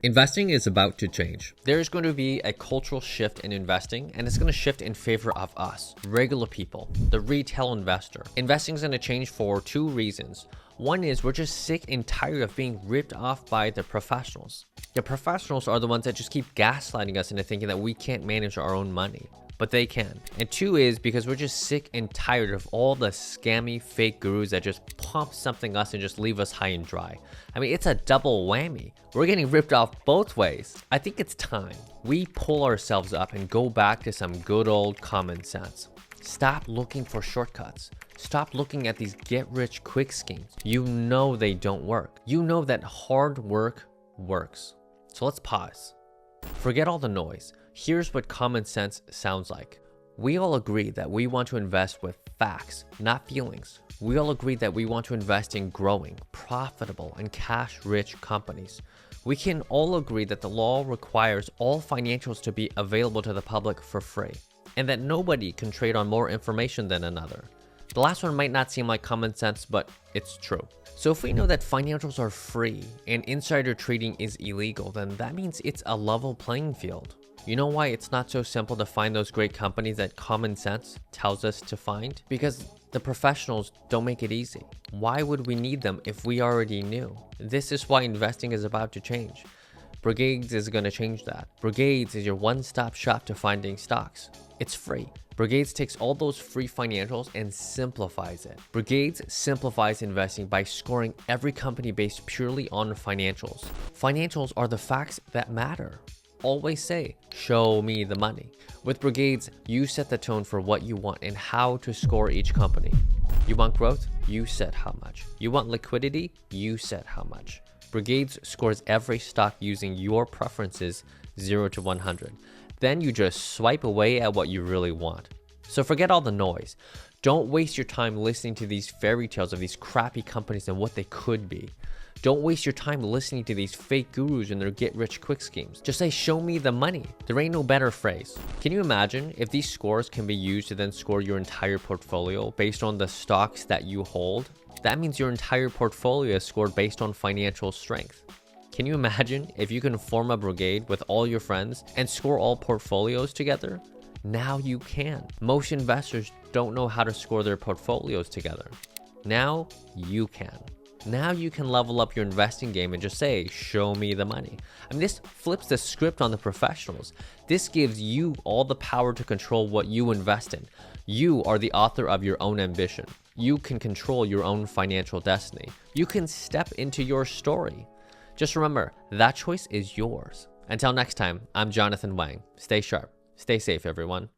Investing is about to change. There's going to be a cultural shift in investing, and it's going to shift in favor of us, regular people, the retail investor. Investing is going to change for two reasons. One is we're just sick and tired of being ripped off by the professionals. The professionals are the ones that just keep gaslighting us into thinking that we can't manage our own money, but they can. And two is because we're just sick and tired of all the scammy fake gurus that just pump something us and just leave us high and dry. I mean, it's a double whammy. We're getting ripped off both ways. I think it's time we pull ourselves up and go back to some good old common sense. Stop looking for shortcuts. Stop looking at these get-rich-quick schemes. You know they don't work. You know that hard work works. So let's pause. Forget all the noise. Here's what common sense sounds like. We all agree that we want to invest with facts, not feelings. We all agree that we want to invest in growing, profitable, and cash-rich companies. We can all agree that the law requires all financials to be available to the public for free, and that nobody can trade on more information than another. The last one might not seem like common sense, but it's true. So if we know that financials are free and insider trading is illegal, then that means it's a level playing field. You know why it's not so simple to find those great companies that common sense tells us to find? Because the professionals don't make it easy. Why would we need them if we already knew? This is why investing is about to change. Brigade is going to change that. Brigade is your one-stop shop to finding stocks. It's free. Brigade takes all those free financials and simplifies it. Brigade simplifies investing by scoring every company based purely on financials. Financials are the facts that matter. Always say, show me the money. With Brigade, you set the tone for what you want and how to score each company. You want growth? You set how much. You want liquidity? You set how much. Brigade scores every stock using your preferences 0 to 100. Then you just swipe away at what you really want. So forget all the noise. Don't waste your time listening to these fairy tales of these crappy companies and what they could be. Don't waste your time listening to these fake gurus and their get-rich-quick schemes. Just say, show me the money. There ain't no better phrase. Can you imagine if these scores can be used to then score your entire portfolio based on the stocks that you hold? That means your entire portfolio is scored based on financial strength. Can you imagine if you can form a brigade with all your friends and score all portfolios together? Now you can. Most investors don't know how to score their portfolios together. Now you can. Now you can level up your investing game and just say, show me the money. I mean, this flips the script on the professionals. This gives you all the power to control what you invest in. You are the author of your own ambition. You can control your own financial destiny. You can step into your story. Just remember, that choice is yours. Until next time, I'm Jonathan Wang. Stay sharp. Stay safe, everyone.